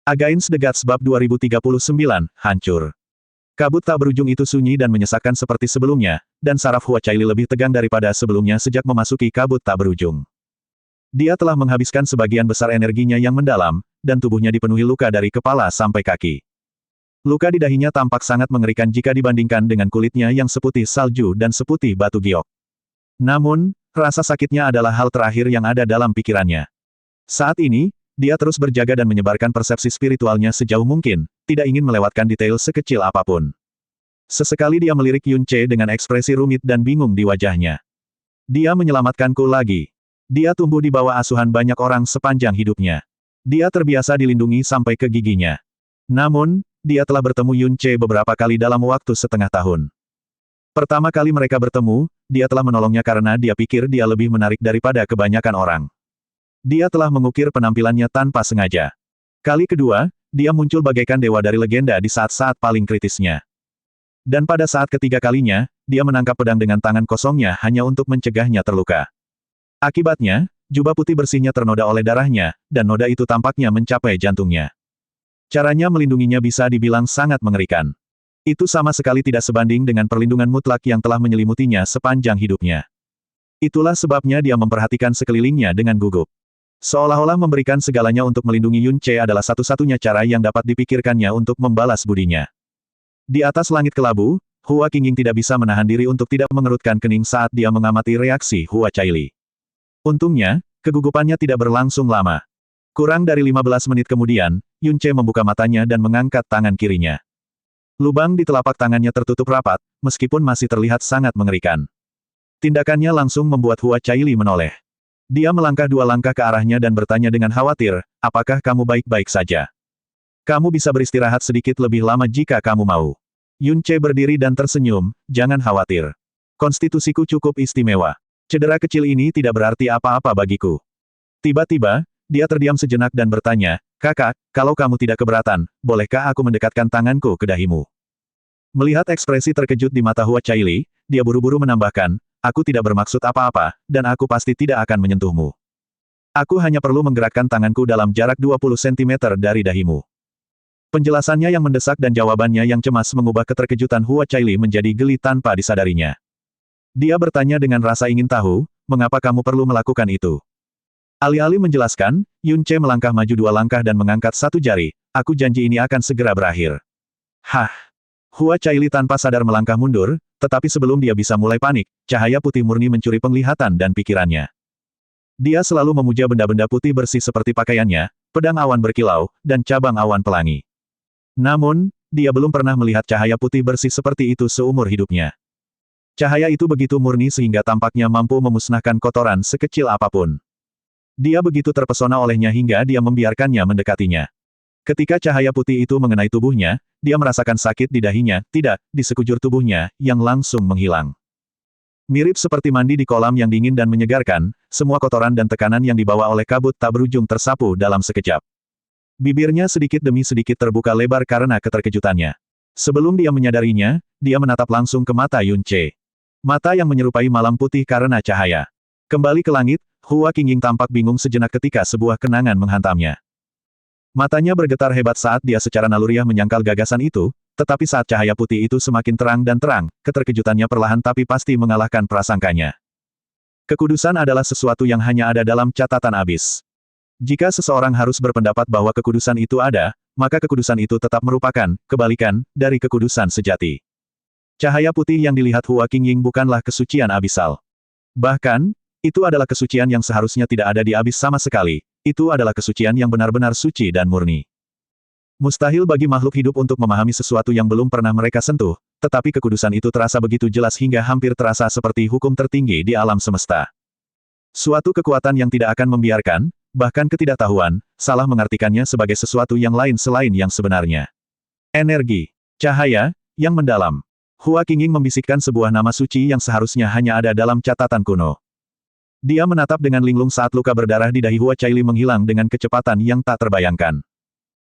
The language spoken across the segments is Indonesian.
Against the Gods Bab 2039, Hancur. Kabut tak berujung itu sunyi dan menyesakkan seperti sebelumnya, dan saraf Hua Caili lebih tegang daripada sebelumnya sejak memasuki kabut tak berujung. Dia telah menghabiskan sebagian besar energinya yang mendalam, dan tubuhnya dipenuhi luka dari kepala sampai kaki. Luka di dahinya tampak sangat mengerikan jika dibandingkan dengan kulitnya yang seputih salju dan seputih batu giok. Namun, rasa sakitnya adalah hal terakhir yang ada dalam pikirannya. Saat ini, dia terus berjaga dan menyebarkan persepsi spiritualnya sejauh mungkin, tidak ingin melewatkan detail sekecil apapun. Sesekali dia melirik Yun Ce dengan ekspresi rumit dan bingung di wajahnya. Dia menyelamatkanku lagi. Dia tumbuh di bawah asuhan banyak orang sepanjang hidupnya. Dia terbiasa dilindungi sampai ke giginya. Namun, dia telah bertemu Yun Ce beberapa kali dalam waktu setengah tahun. Pertama kali mereka bertemu, dia telah menolongnya karena dia pikir dia lebih menarik daripada kebanyakan orang. Dia telah mengukir penampilannya tanpa sengaja. Kali kedua, dia muncul bagaikan dewa dari legenda di saat-saat paling kritisnya. Dan pada saat ketiga kalinya, dia menangkap pedang dengan tangan kosongnya hanya untuk mencegahnya terluka. Akibatnya, jubah putih bersihnya ternoda oleh darahnya, dan noda itu tampaknya mencapai jantungnya. Caranya melindunginya bisa dibilang sangat mengerikan. Itu sama sekali tidak sebanding dengan perlindungan mutlak yang telah menyelimutinya sepanjang hidupnya. Itulah sebabnya dia memperhatikan sekelilingnya dengan gugup. Seolah-olah memberikan segalanya untuk melindungi Yun Ce adalah satu-satunya cara yang dapat dipikirkannya untuk membalas budinya. Di atas langit kelabu, Hua Qingying tidak bisa menahan diri untuk tidak mengerutkan kening saat dia mengamati reaksi Hua Caili. Untungnya, kegugupannya tidak berlangsung lama. Kurang dari 15 menit kemudian, Yun Ce membuka matanya dan mengangkat tangan kirinya. Lubang di telapak tangannya tertutup rapat, meskipun masih terlihat sangat mengerikan. Tindakannya langsung membuat Hua Caili menoleh. Dia melangkah 2 langkah ke arahnya dan bertanya dengan khawatir, apakah kamu baik-baik saja? Kamu bisa beristirahat sedikit lebih lama jika kamu mau. Yun Ce berdiri dan tersenyum, jangan khawatir. Konstitusiku cukup istimewa. Cedera kecil ini tidak berarti apa-apa bagiku. Tiba-tiba, dia terdiam sejenak dan bertanya, kakak, kalau kamu tidak keberatan, bolehkah aku mendekatkan tanganku ke dahimu? Melihat ekspresi terkejut di mata Hua Caili, dia buru-buru menambahkan, aku tidak bermaksud apa-apa, dan aku pasti tidak akan menyentuhmu. Aku hanya perlu menggerakkan tanganku dalam jarak 20 cm dari dahimu. Penjelasannya yang mendesak dan jawabannya yang cemas mengubah keterkejutan Hua Caili menjadi geli tanpa disadarinya. Dia bertanya dengan rasa ingin tahu, mengapa kamu perlu melakukan itu? Alih-alih menjelaskan, Yun Ce melangkah maju 2 langkah dan mengangkat 1 jari, aku janji ini akan segera berakhir. Hah! Hua Caili tanpa sadar melangkah mundur, tetapi sebelum dia bisa mulai panik, cahaya putih murni mencuri penglihatan dan pikirannya. Dia selalu memuja benda-benda putih bersih seperti pakaiannya, pedang awan berkilau, dan cabang awan pelangi. Namun, dia belum pernah melihat cahaya putih bersih seperti itu seumur hidupnya. Cahaya itu begitu murni sehingga tampaknya mampu memusnahkan kotoran sekecil apapun. Dia begitu terpesona olehnya hingga dia membiarkannya mendekatinya. Ketika cahaya putih itu mengenai tubuhnya, dia merasakan sakit di dahinya, tidak, di sekujur tubuhnya, yang langsung menghilang. Mirip seperti mandi di kolam yang dingin dan menyegarkan, semua kotoran dan tekanan yang dibawa oleh kabut tak berujung tersapu dalam sekejap. Bibirnya sedikit demi sedikit terbuka lebar karena keterkejutannya. Sebelum dia menyadarinya, dia menatap langsung ke mata Yun Ce. Mata yang menyerupai malam putih karena cahaya. Kembali ke langit, Hua Qingying tampak bingung sejenak ketika sebuah kenangan menghantamnya. Matanya bergetar hebat saat dia secara naluriah menyangkal gagasan itu, tetapi saat cahaya putih itu semakin terang dan terang, keterkejutannya perlahan tapi pasti mengalahkan prasangkanya. Kekudusan adalah sesuatu yang hanya ada dalam catatan abis. Jika seseorang harus berpendapat bahwa kekudusan itu ada, maka kekudusan itu tetap merupakan kebalikan dari kekudusan sejati. Cahaya putih yang dilihat Hua Qingying bukanlah kesucian abisal. Bahkan, itu adalah kesucian yang seharusnya tidak ada di abis sama sekali. Itu adalah kesucian yang benar-benar suci dan murni. Mustahil bagi makhluk hidup untuk memahami sesuatu yang belum pernah mereka sentuh, tetapi kekudusan itu terasa begitu jelas hingga hampir terasa seperti hukum tertinggi di alam semesta. Suatu kekuatan yang tidak akan membiarkan, bahkan ketidaktahuan, salah mengartikannya sebagai sesuatu yang lain selain yang sebenarnya. Energi. Cahaya, yang mendalam. Hua Qingying membisikkan sebuah nama suci yang seharusnya hanya ada dalam catatan kuno. Dia menatap dengan linglung saat luka berdarah di dahi Hua Caili menghilang dengan kecepatan yang tak terbayangkan.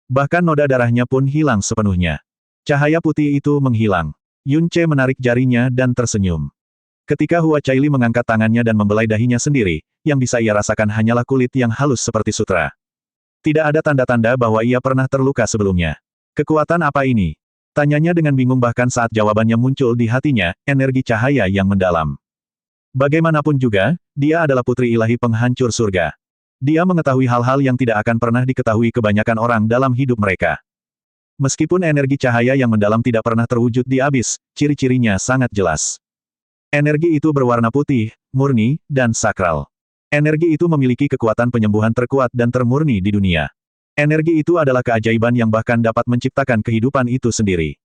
Bahkan noda darahnya pun hilang sepenuhnya. Cahaya putih itu menghilang. Yun Ce menarik jarinya dan tersenyum. Ketika Hua Caili mengangkat tangannya dan membelai dahinya sendiri, yang bisa ia rasakan hanyalah kulit yang halus seperti sutra. Tidak ada tanda-tanda bahwa ia pernah terluka sebelumnya. Kekuatan apa ini? Tanyanya dengan bingung bahkan saat jawabannya muncul di hatinya, energi cahaya yang mendalam. Bagaimanapun juga, dia adalah putri ilahi penghancur surga. Dia mengetahui hal-hal yang tidak akan pernah diketahui kebanyakan orang dalam hidup mereka. Meskipun energi cahaya yang mendalam tidak pernah terwujud di abis, ciri-cirinya sangat jelas. Energi itu berwarna putih, murni, dan sakral. Energi itu memiliki kekuatan penyembuhan terkuat dan termurni di dunia. Energi itu adalah keajaiban yang bahkan dapat menciptakan kehidupan itu sendiri.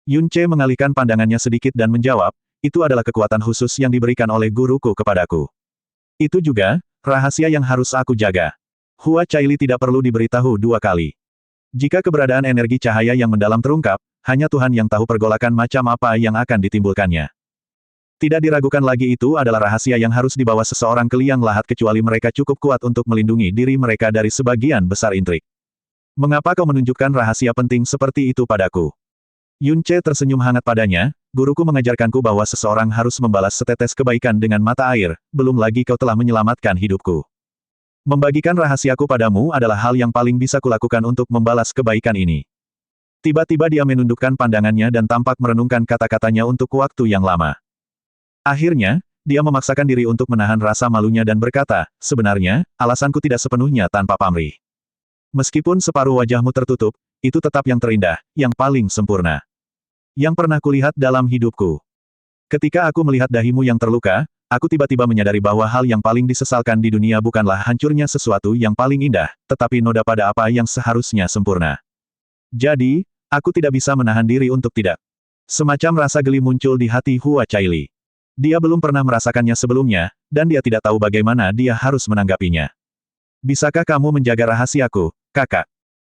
Yun Ce mengalihkan pandangannya sedikit dan menjawab, itu adalah kekuatan khusus yang diberikan oleh guruku kepadaku. Itu juga, rahasia yang harus aku jaga. Hua Caili tidak perlu diberitahu dua kali. Jika keberadaan energi cahaya yang mendalam terungkap, hanya Tuhan yang tahu pergolakan macam apa yang akan ditimbulkannya. Tidak diragukan lagi itu adalah rahasia yang harus dibawa seseorang ke liang lahat kecuali mereka cukup kuat untuk melindungi diri mereka dari sebagian besar intrik. Mengapa kau menunjukkan rahasia penting seperti itu padaku? Yun Ce tersenyum hangat padanya, guruku mengajarkanku bahwa seseorang harus membalas setetes kebaikan dengan mata air, belum lagi kau telah menyelamatkan hidupku. Membagikan rahasiaku padamu adalah hal yang paling bisa kulakukan untuk membalas kebaikan ini. Tiba-tiba dia menundukkan pandangannya dan tampak merenungkan kata-katanya untuk waktu yang lama. Akhirnya, dia memaksakan diri untuk menahan rasa malunya dan berkata, sebenarnya, alasanku tidak sepenuhnya tanpa pamrih. Meskipun separuh wajahmu tertutup, itu tetap yang terindah, yang paling sempurna. Yang pernah kulihat dalam hidupku. Ketika aku melihat dahimu yang terluka, aku tiba-tiba menyadari bahwa hal yang paling disesalkan di dunia bukanlah hancurnya sesuatu yang paling indah, tetapi noda pada apa yang seharusnya sempurna. Jadi, aku tidak bisa menahan diri untuk tidak. Semacam rasa geli muncul di hati Hua Caili. Dia belum pernah merasakannya sebelumnya, dan dia tidak tahu bagaimana dia harus menanggapinya. Bisakah kamu menjaga rahasiaku, kakak?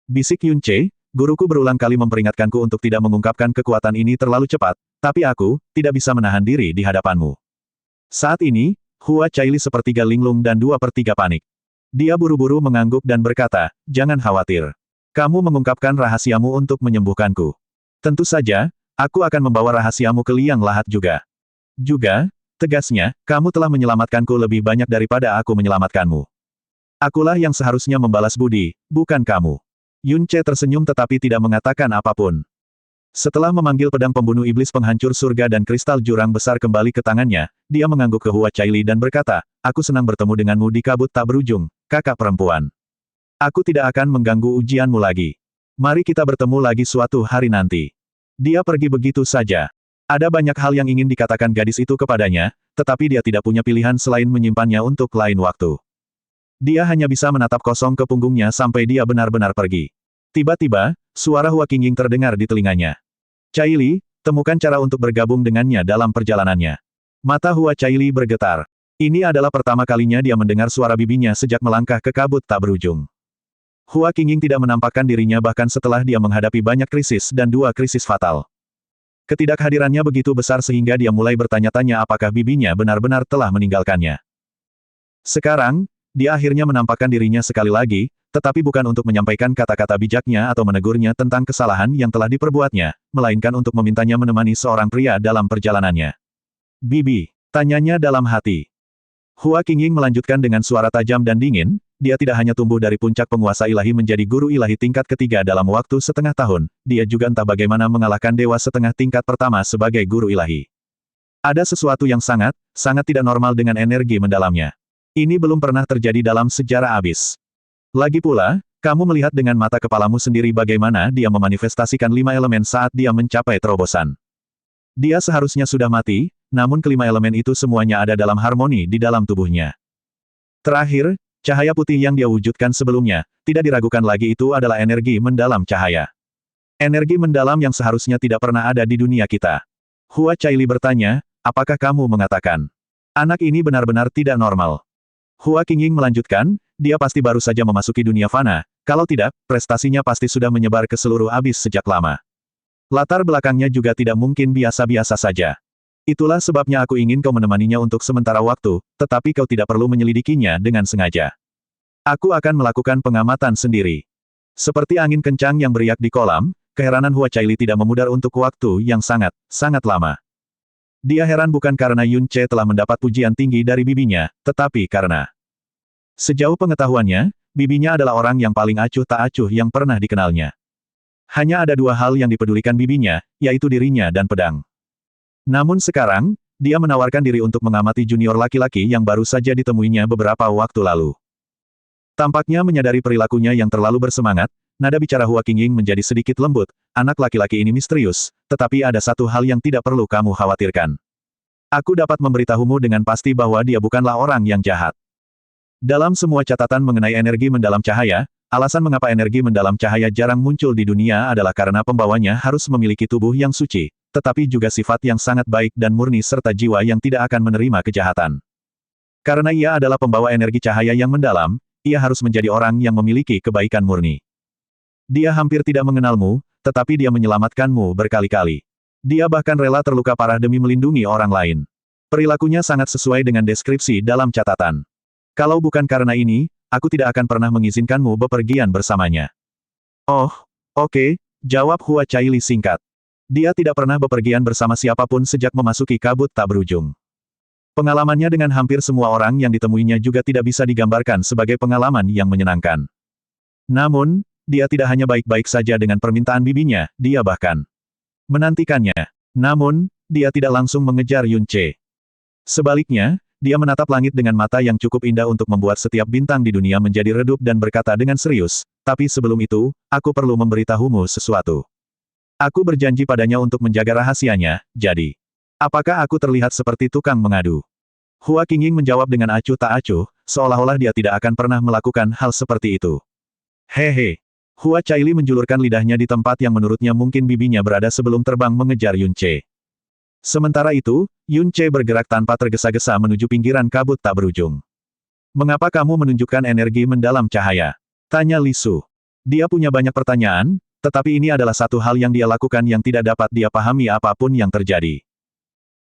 Bisik Yun Ce, guruku berulang kali memperingatkanku untuk tidak mengungkapkan kekuatan ini terlalu cepat, tapi aku tidak bisa menahan diri di hadapanmu. Saat ini, Hua Caili sepertiga linglung dan 2/3 panik. Dia buru-buru mengangguk dan berkata, jangan khawatir. Kamu mengungkapkan rahasiamu untuk menyembuhkanku. Tentu saja, aku akan membawa rahasiamu ke liang lahat juga. Juga, tegasnya, kamu telah menyelamatkanku lebih banyak daripada aku menyelamatkanmu. Akulah yang seharusnya membalas budi, bukan kamu. Yun Ce tersenyum tetapi tidak mengatakan apapun. Setelah memanggil pedang pembunuh iblis penghancur surga dan kristal jurang besar kembali ke tangannya, dia mengangguk ke Hua Caili dan berkata, aku senang bertemu denganmu di kabut tak berujung, kakak perempuan. Aku tidak akan mengganggu ujianmu lagi. Mari kita bertemu lagi suatu hari nanti. Dia pergi begitu saja. Ada banyak hal yang ingin dikatakan gadis itu kepadanya, tetapi dia tidak punya pilihan selain menyimpannya untuk lain waktu. Dia hanya bisa menatap kosong ke punggungnya sampai dia benar-benar pergi. Tiba-tiba, suara Hua Qingying terdengar di telinganya. Caili, temukan cara untuk bergabung dengannya dalam perjalanannya. Mata Hua Caili bergetar. Ini adalah pertama kalinya dia mendengar suara bibinya sejak melangkah ke kabut tak berujung. Hua Qingying tidak menampakkan dirinya bahkan setelah dia menghadapi banyak krisis dan 2 krisis fatal. Ketidakhadirannya begitu besar sehingga dia mulai bertanya-tanya apakah bibinya benar-benar telah meninggalkannya. Sekarang, dia akhirnya menampakkan dirinya sekali lagi, tetapi bukan untuk menyampaikan kata-kata bijaknya atau menegurnya tentang kesalahan yang telah diperbuatnya, melainkan untuk memintanya menemani seorang pria dalam perjalanannya. Bibi, tanyanya dalam hati. Hua Qingying melanjutkan dengan suara tajam dan dingin, dia tidak hanya tumbuh dari puncak penguasa ilahi menjadi guru ilahi tingkat ketiga dalam waktu setengah tahun, dia juga entah bagaimana mengalahkan dewa setengah tingkat pertama sebagai guru ilahi. Ada sesuatu yang sangat tidak normal dengan energi mendalamnya. Ini belum pernah terjadi dalam sejarah abis. Lagi pula, kamu melihat dengan mata kepalamu sendiri bagaimana dia memanifestasikan 5 elemen saat dia mencapai terobosan. Dia seharusnya sudah mati, namun kelima elemen itu semuanya ada dalam harmoni di dalam tubuhnya. Terakhir, cahaya putih yang dia wujudkan sebelumnya, tidak diragukan lagi itu adalah energi mendalam cahaya. Energi mendalam yang seharusnya tidak pernah ada di dunia kita. Hua Caili bertanya, apakah kamu mengatakan, anak ini benar-benar tidak normal? Hua Qingying melanjutkan, dia pasti baru saja memasuki dunia fana, kalau tidak, prestasinya pasti sudah menyebar ke seluruh abis sejak lama. Latar belakangnya juga tidak mungkin biasa-biasa saja. Itulah sebabnya aku ingin kau menemaninya untuk sementara waktu, tetapi kau tidak perlu menyelidikinya dengan sengaja. Aku akan melakukan pengamatan sendiri. Seperti angin kencang yang beriak di kolam, keheranan Hua Caili tidak memudar untuk waktu yang sangat lama. Dia heran bukan karena Yun Ce telah mendapat pujian tinggi dari bibinya, tetapi karena sejauh pengetahuannya, bibinya adalah orang yang paling acuh tak acuh yang pernah dikenalnya. Hanya ada dua hal yang dipedulikan bibinya, yaitu dirinya dan pedang. Namun sekarang, dia menawarkan diri untuk mengamati junior laki-laki yang baru saja ditemuinya beberapa waktu lalu. Tampaknya menyadari perilakunya yang terlalu bersemangat, nada bicara Hua Qingying menjadi sedikit lembut. Anak laki-laki ini misterius, tetapi ada satu hal yang tidak perlu kamu khawatirkan. Aku dapat memberitahumu dengan pasti bahwa dia bukanlah orang yang jahat. Dalam semua catatan mengenai energi mendalam cahaya, alasan mengapa energi mendalam cahaya jarang muncul di dunia adalah karena pembawanya harus memiliki tubuh yang suci, tetapi juga sifat yang sangat baik dan murni serta jiwa yang tidak akan menerima kejahatan. Karena ia adalah pembawa energi cahaya yang mendalam, ia harus menjadi orang yang memiliki kebaikan murni. Dia hampir tidak mengenalmu, tetapi dia menyelamatkanmu berkali-kali. Dia bahkan rela terluka parah demi melindungi orang lain. Perilakunya sangat sesuai dengan deskripsi dalam catatan. Kalau bukan karena ini, aku tidak akan pernah mengizinkanmu bepergian bersamanya. Oh, oke, jawab Hua Caili singkat. Dia tidak pernah bepergian bersama siapapun sejak memasuki kabut tak berujung. Pengalamannya dengan hampir semua orang yang ditemuinya juga tidak bisa digambarkan sebagai pengalaman yang menyenangkan. Namun, dia tidak hanya baik-baik saja dengan permintaan bibinya, dia bahkan menantikannya. Namun, dia tidak langsung mengejar Yun Ce. Sebaliknya, dia menatap langit dengan mata yang cukup indah untuk membuat setiap bintang di dunia menjadi redup dan berkata dengan serius, tapi sebelum itu, aku perlu memberitahumu sesuatu. Aku berjanji padanya untuk menjaga rahasianya, jadi, apakah aku terlihat seperti tukang mengadu? Hua Qingying menjawab dengan acuh tak acuh, seolah-olah dia tidak akan pernah melakukan hal seperti itu. Hehe. Hua Caili menjulurkan lidahnya di tempat yang menurutnya mungkin bibinya berada sebelum terbang mengejar Yun Ce. Sementara itu, Yun Ce bergerak tanpa tergesa-gesa menuju pinggiran kabut tak berujung. Mengapa kamu menunjukkan energi mendalam cahaya? Tanya Li Su. Dia punya banyak pertanyaan, tetapi ini adalah satu hal yang dia lakukan yang tidak dapat dia pahami apapun yang terjadi.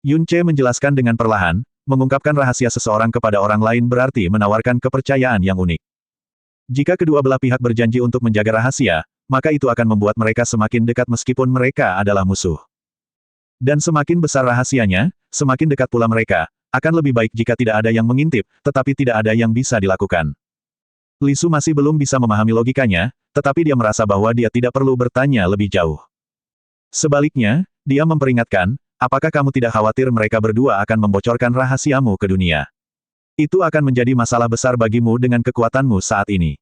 Yun Ce menjelaskan dengan perlahan, mengungkapkan rahasia seseorang kepada orang lain berarti menawarkan kepercayaan yang unik. Jika kedua belah pihak berjanji untuk menjaga rahasia, maka itu akan membuat mereka semakin dekat meskipun mereka adalah musuh. Dan semakin besar rahasianya, semakin dekat pula mereka, akan lebih baik jika tidak ada yang mengintip, tetapi tidak ada yang bisa dilakukan. Li Su masih belum bisa memahami logikanya, tetapi dia merasa bahwa dia tidak perlu bertanya lebih jauh. Sebaliknya, dia memperingatkan, apakah kamu tidak khawatir mereka berdua akan membocorkan rahasiamu ke dunia? Itu akan menjadi masalah besar bagimu dengan kekuatanmu saat ini.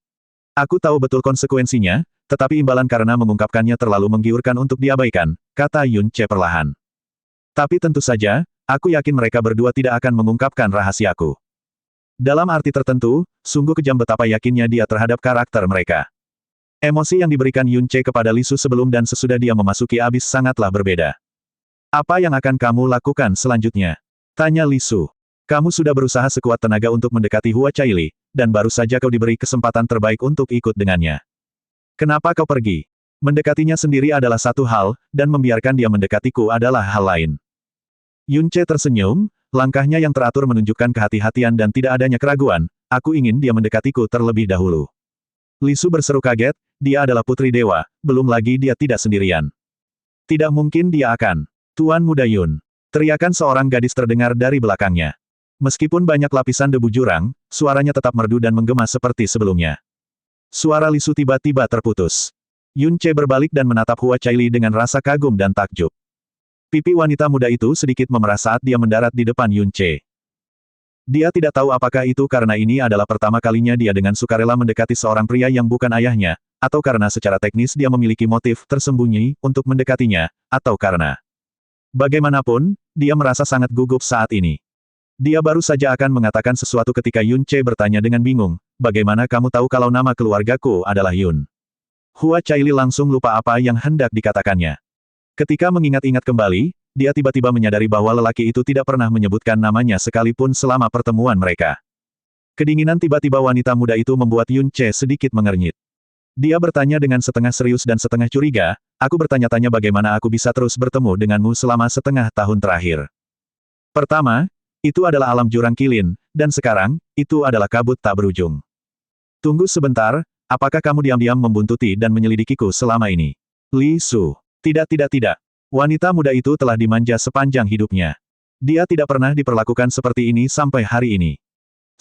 Aku tahu betul konsekuensinya, tetapi imbalan karena mengungkapkannya terlalu menggiurkan untuk diabaikan, kata Yun Ce perlahan. Tapi tentu saja, aku yakin mereka berdua tidak akan mengungkapkan rahasiaku. Dalam arti tertentu, sungguh kejam betapa yakinnya dia terhadap karakter mereka. Emosi yang diberikan Yun Ce kepada Li Su sebelum dan sesudah dia memasuki abis sangatlah berbeda. Apa yang akan kamu lakukan selanjutnya? Tanya Li Su. Kamu sudah berusaha sekuat tenaga untuk mendekati Hua Caili, dan baru saja kau diberi kesempatan terbaik untuk ikut dengannya. Kenapa kau pergi? Mendekatinya sendiri adalah satu hal, dan membiarkan dia mendekatiku adalah hal lain. Yun Ce tersenyum, langkahnya yang teratur menunjukkan kehati-hatian dan tidak adanya keraguan, aku ingin dia mendekatiku terlebih dahulu. Li Su berseru kaget, dia adalah putri dewa, belum lagi dia tidak sendirian. Tidak mungkin dia akan. Tuan Muda Yun. Teriakan seorang gadis terdengar dari belakangnya. Meskipun banyak lapisan debu jurang, suaranya tetap merdu dan menggema seperti sebelumnya. Suara Li Su tiba-tiba terputus. Yun Ce berbalik dan menatap Hua Caili dengan rasa kagum dan takjub. Pipi wanita muda itu sedikit memerah saat dia mendarat di depan Yun Ce. Dia tidak tahu apakah itu karena ini adalah pertama kalinya dia dengan sukarela mendekati seorang pria yang bukan ayahnya, atau karena secara teknis dia memiliki motif tersembunyi untuk mendekatinya, atau karena bagaimanapun, dia merasa sangat gugup saat ini. Dia baru saja akan mengatakan sesuatu ketika Yun Ce bertanya dengan bingung, bagaimana kamu tahu kalau nama keluargaku adalah Yun? Hua Caili langsung lupa apa yang hendak dikatakannya. Ketika mengingat-ingat kembali, dia tiba-tiba menyadari bahwa lelaki itu tidak pernah menyebutkan namanya sekalipun selama pertemuan mereka. Kedinginan tiba-tiba wanita muda itu membuat Yun Ce sedikit mengernyit. Dia bertanya dengan setengah serius dan setengah curiga, aku bertanya-tanya bagaimana aku bisa terus bertemu denganmu selama setengah tahun terakhir. Pertama, itu adalah alam jurang kilin, dan sekarang, itu adalah kabut tak berujung. Tunggu sebentar, apakah kamu diam-diam membuntuti dan menyelidikiku selama ini? Li Su. Tidak. Wanita muda itu telah dimanja sepanjang hidupnya. Dia tidak pernah diperlakukan seperti ini sampai hari ini.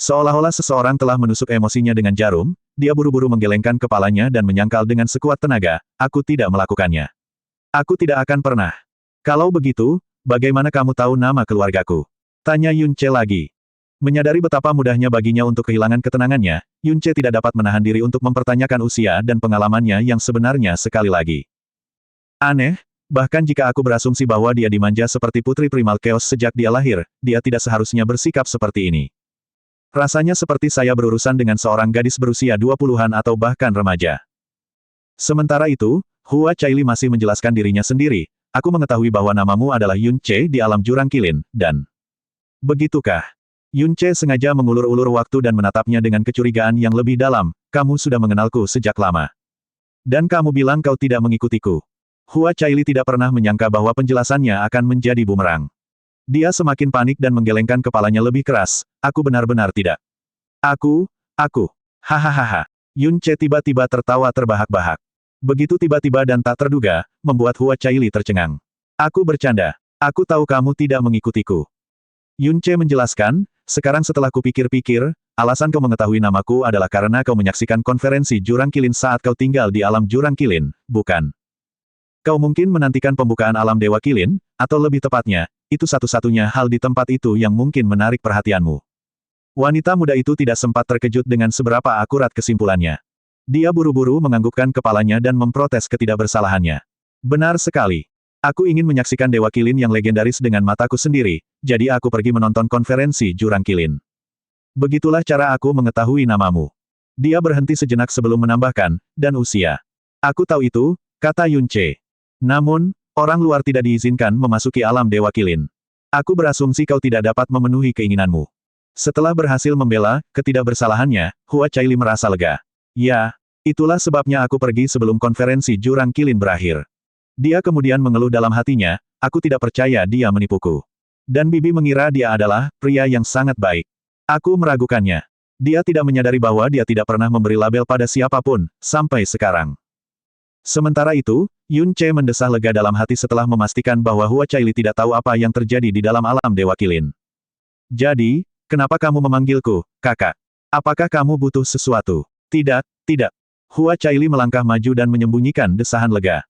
Seolah-olah seseorang telah menusuk emosinya dengan jarum, dia buru-buru menggelengkan kepalanya dan menyangkal dengan sekuat tenaga, aku tidak melakukannya. Aku tidak akan pernah. Kalau begitu, bagaimana kamu tahu nama keluargaku? Tanya Yun Che lagi. Menyadari betapa mudahnya baginya untuk kehilangan ketenangannya, Yun Che tidak dapat menahan diri untuk mempertanyakan usia dan pengalamannya yang sebenarnya sekali lagi. Aneh, bahkan jika aku berasumsi bahwa dia dimanja seperti putri primal Chaos sejak dia lahir, dia tidak seharusnya bersikap seperti ini. Rasanya seperti saya berurusan dengan seorang gadis berusia 20-an atau bahkan remaja. Sementara itu, Hua Caili masih menjelaskan dirinya sendiri, aku mengetahui bahwa namamu adalah Yun Che di alam jurang kilin, dan... Begitukah? Yun Che sengaja mengulur-ulur waktu dan menatapnya dengan kecurigaan yang lebih dalam, kamu sudah mengenalku sejak lama. Dan kamu bilang kau tidak mengikutiku. Hua Caili tidak pernah menyangka bahwa penjelasannya akan menjadi bumerang. Dia semakin panik dan menggelengkan kepalanya lebih keras, aku benar-benar tidak. Aku. Hahaha. Yun Che tiba-tiba tertawa terbahak-bahak. Begitu tiba-tiba dan tak terduga, membuat Hua Caili tercengang. Aku bercanda. Aku tahu kamu tidak mengikutiku. Yun Che menjelaskan, sekarang setelah kupikir-pikir, alasan kau mengetahui namaku adalah karena kau menyaksikan konferensi Jurang Kilin saat kau tinggal di alam Jurang Kilin, bukan? Kau mungkin menantikan pembukaan alam Dewa Kilin, atau lebih tepatnya, itu satu-satunya hal di tempat itu yang mungkin menarik perhatianmu. Wanita muda itu tidak sempat terkejut dengan seberapa akurat kesimpulannya. Dia buru-buru menganggukkan kepalanya dan memprotes ketidakbersalahannya. Benar sekali. Aku ingin menyaksikan Dewa Kilin yang legendaris dengan mataku sendiri, jadi aku pergi menonton konferensi Jurang Kilin. Begitulah cara aku mengetahui namamu. Dia berhenti sejenak sebelum menambahkan, dan usia. Aku tahu itu, kata Yun Che. Namun, orang luar tidak diizinkan memasuki alam Dewa Kilin. Aku berasumsi kau tidak dapat memenuhi keinginanmu. Setelah berhasil membela ketidakbersalahannya, Hua Caili merasa lega. Ya, itulah sebabnya aku pergi sebelum konferensi Jurang Kilin berakhir. Dia kemudian mengeluh dalam hatinya, aku tidak percaya dia menipuku. Dan Bibi mengira dia adalah pria yang sangat baik. Aku meragukannya. Dia tidak menyadari bahwa dia tidak pernah memberi label pada siapapun, sampai sekarang. Sementara itu, Yun Che mendesah lega dalam hati setelah memastikan bahwa Hua Caili tidak tahu apa yang terjadi di dalam alam Dewa Kilin. Jadi, kenapa kamu memanggilku, kakak? Apakah kamu butuh sesuatu? Tidak. Hua Caili melangkah maju dan menyembunyikan desahan lega.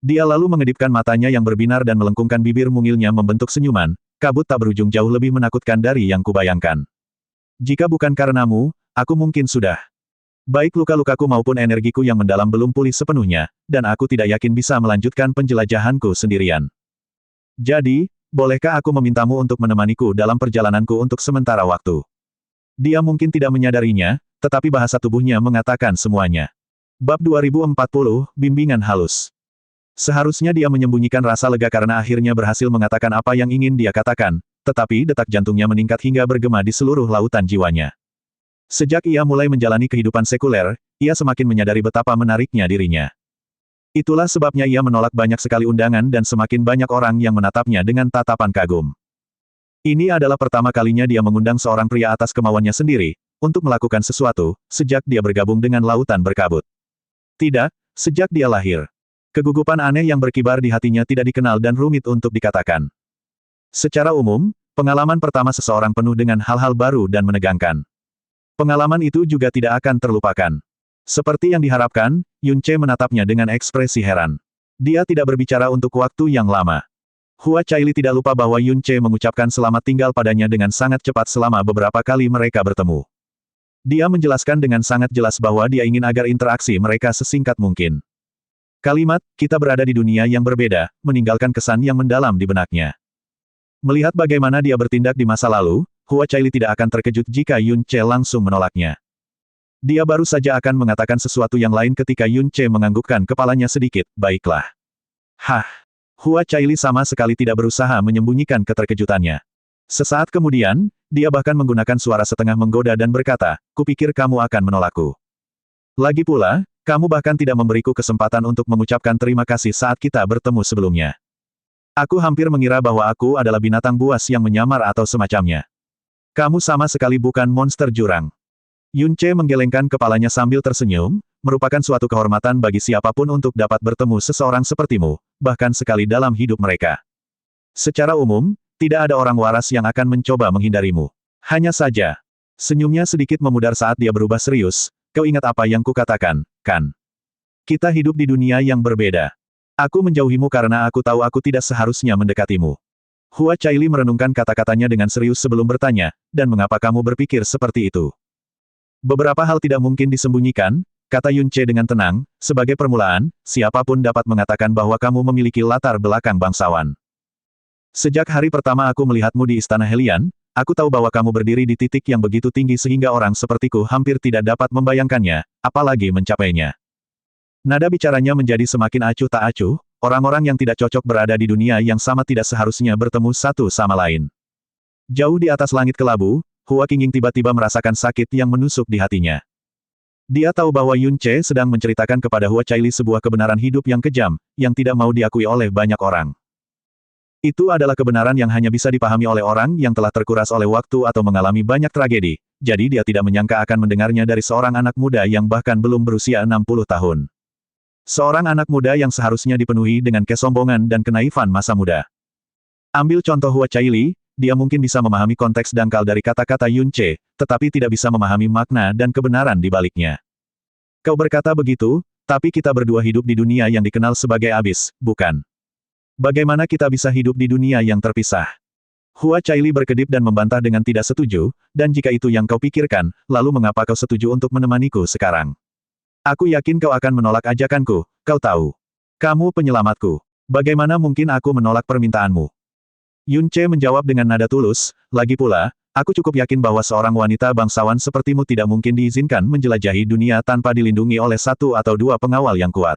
Dia lalu mengedipkan matanya yang berbinar dan melengkungkan bibir mungilnya membentuk senyuman, kabut tak berujung jauh lebih menakutkan dari yang kubayangkan. Jika bukan karenamu, aku mungkin sudah. Baik luka-lukaku maupun energiku yang mendalam belum pulih sepenuhnya, dan aku tidak yakin bisa melanjutkan penjelajahanku sendirian. Jadi, bolehkah aku memintamu untuk menemaniku dalam perjalananku untuk sementara waktu? Dia mungkin tidak menyadarinya, tetapi bahasa tubuhnya mengatakan semuanya. Bab 2040, Bimbingan Halus. Seharusnya dia menyembunyikan rasa lega karena akhirnya berhasil mengatakan apa yang ingin dia katakan, tetapi detak jantungnya meningkat hingga bergema di seluruh lautan jiwanya. Sejak ia mulai menjalani kehidupan sekuler, ia semakin menyadari betapa menariknya dirinya. Itulah sebabnya ia menolak banyak sekali undangan dan semakin banyak orang yang menatapnya dengan tatapan kagum. Ini adalah pertama kalinya dia mengundang seorang pria atas kemauannya sendiri, untuk melakukan sesuatu, sejak dia bergabung dengan lautan berkabut. Tidak, sejak dia lahir. Kegugupan aneh yang berkibar di hatinya tidak dikenal dan rumit untuk dikatakan. Secara umum, pengalaman pertama seseorang penuh dengan hal-hal baru dan menegangkan. Pengalaman itu juga tidak akan terlupakan. Seperti yang diharapkan, Yun Che menatapnya dengan ekspresi heran. Dia tidak berbicara untuk waktu yang lama. Hua Caili tidak lupa bahwa Yun Che mengucapkan selamat tinggal padanya dengan sangat cepat selama beberapa kali mereka bertemu. Dia menjelaskan dengan sangat jelas bahwa dia ingin agar interaksi mereka sesingkat mungkin. Kalimat, kita berada di dunia yang berbeda, meninggalkan kesan yang mendalam di benaknya. Melihat bagaimana dia bertindak di masa lalu, Hua Caili tidak akan terkejut jika Yun Che langsung menolaknya. Dia baru saja akan mengatakan sesuatu yang lain ketika Yun Che menganggukkan kepalanya sedikit, baiklah. Hah! Hua Caili sama sekali tidak berusaha menyembunyikan keterkejutannya. Sesaat kemudian, dia bahkan menggunakan suara setengah menggoda dan berkata, kupikir kamu akan menolakku. Lagi pula, kamu bahkan tidak memberiku kesempatan untuk mengucapkan terima kasih saat kita bertemu sebelumnya. Aku hampir mengira bahwa aku adalah binatang buas yang menyamar atau semacamnya. Kamu sama sekali bukan monster jurang. Yun Che menggelengkan kepalanya sambil tersenyum, merupakan suatu kehormatan bagi siapapun untuk dapat bertemu seseorang sepertimu, bahkan sekali dalam hidup mereka. Secara umum, tidak ada orang waras yang akan mencoba menghindarimu. Hanya saja, Senyumnya sedikit memudar saat dia berubah serius, kau ingat apa yang kukatakan, kan? Kita hidup di dunia yang berbeda. Aku menjauhimu karena aku tahu aku tidak seharusnya mendekatimu. Hua Caili merenungkan kata-katanya dengan serius sebelum bertanya, dan mengapa kamu berpikir seperti itu? Beberapa hal tidak mungkin disembunyikan, kata Yun Ce dengan tenang, sebagai permulaan, siapapun dapat mengatakan bahwa kamu memiliki latar belakang bangsawan. Sejak hari pertama aku melihatmu di Istana Helian, aku tahu bahwa kamu berdiri di titik yang begitu tinggi sehingga orang sepertiku hampir tidak dapat membayangkannya, apalagi mencapainya. Nada bicaranya menjadi semakin acuh tak acuh, orang-orang yang tidak cocok berada di dunia yang sama tidak seharusnya bertemu satu sama lain. Jauh di atas langit kelabu, Hua Qingying tiba-tiba merasakan sakit yang menusuk di hatinya. Dia tahu bahwa Yun Ce sedang menceritakan kepada Hua Caili sebuah kebenaran hidup yang kejam, yang tidak mau diakui oleh banyak orang. Itu adalah kebenaran yang hanya bisa dipahami oleh orang yang telah terkuras oleh waktu atau mengalami banyak tragedi, jadi dia tidak menyangka akan mendengarnya dari seorang anak muda yang bahkan belum berusia 60 tahun. Seorang anak muda yang seharusnya dipenuhi dengan kesombongan dan kenaifan masa muda. Ambil contoh Hua Caili, dia mungkin bisa memahami konteks dangkal dari kata-kata Yun Ce, tetapi tidak bisa memahami makna dan kebenaran di baliknya. Kau berkata begitu, tapi kita berdua hidup di dunia yang dikenal sebagai abis, bukan? Bagaimana kita bisa hidup di dunia yang terpisah? Hua Caili berkedip dan membantah dengan tidak setuju, dan jika itu yang kau pikirkan, lalu mengapa kau setuju untuk menemaniku sekarang? Aku yakin kau akan menolak ajakanku, kau tahu. Kamu penyelamatku. Bagaimana mungkin aku menolak permintaanmu? Yun Ce menjawab dengan nada tulus, lagi pula, aku cukup yakin bahwa seorang wanita bangsawan sepertimu tidak mungkin diizinkan menjelajahi dunia tanpa dilindungi oleh satu atau dua pengawal yang kuat.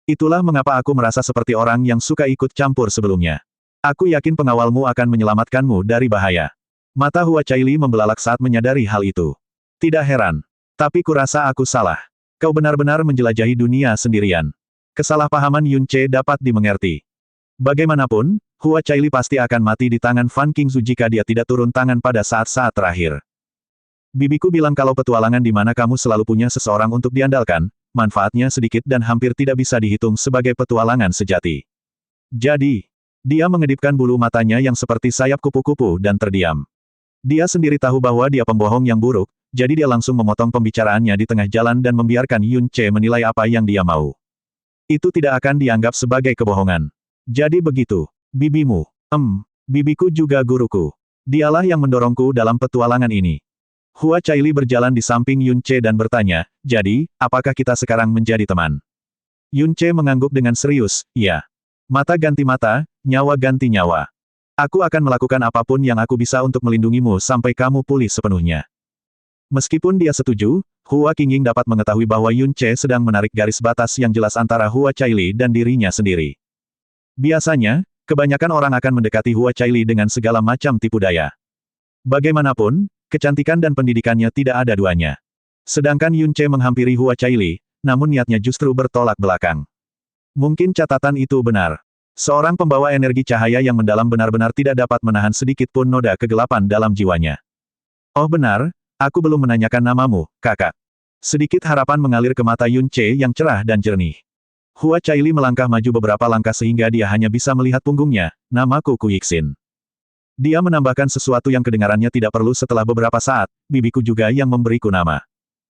Itulah mengapa aku merasa seperti orang yang suka ikut campur sebelumnya. Aku yakin pengawalmu akan menyelamatkanmu dari bahaya. Mata Hua Caili membelalak saat menyadari hal itu. Tidak heran. Tapi kurasa aku salah. Kau benar-benar menjelajahi dunia sendirian. Kesalahpahaman Yun Ce dapat dimengerti. Bagaimanapun, Hua Caili pasti akan mati di tangan Fan Qingzu jika dia tidak turun tangan pada saat-saat terakhir. Bibiku bilang kalau petualangan di mana kamu selalu punya seseorang untuk diandalkan, manfaatnya sedikit dan hampir tidak bisa dihitung sebagai petualangan sejati. Jadi, dia mengedipkan bulu matanya yang seperti sayap kupu-kupu dan terdiam. Dia sendiri tahu bahwa dia pembohong yang buruk, jadi dia langsung memotong pembicaraannya di tengah jalan dan membiarkan Yun Ce menilai apa yang dia mau. Itu tidak akan dianggap sebagai kebohongan. Jadi begitu, bibimu. Bibiku juga guruku. Dialah yang mendorongku dalam petualangan ini. Hua Caili berjalan di samping Yun Ce dan bertanya, jadi, apakah kita sekarang menjadi teman? Yun Ce mengangguk dengan serius, iya. Mata ganti mata, nyawa ganti nyawa. Aku akan melakukan apapun yang aku bisa untuk melindungimu sampai kamu pulih sepenuhnya. Meskipun dia setuju, Hua Qingying dapat mengetahui bahwa Yun Ce sedang menarik garis batas yang jelas antara Hua Caili dan dirinya sendiri. Biasanya, kebanyakan orang akan mendekati Hua Caili dengan segala macam tipu daya. Bagaimanapun, kecantikan dan pendidikannya tidak ada duanya. Sedangkan Yun Ce menghampiri Hua Caili, namun niatnya justru bertolak belakang. Mungkin catatan itu benar. Seorang pembawa energi cahaya yang mendalam benar-benar tidak dapat menahan sedikit pun noda kegelapan dalam jiwanya. Oh benar, aku belum menanyakan namamu, kakak. Sedikit harapan mengalir ke mata Yun Ce yang cerah dan jernih. Hua Caili melangkah maju beberapa langkah sehingga dia hanya bisa melihat punggungnya, namaku Ku Yixin. Dia menambahkan sesuatu yang kedengarannya tidak perlu setelah beberapa saat, bibiku juga yang memberiku nama.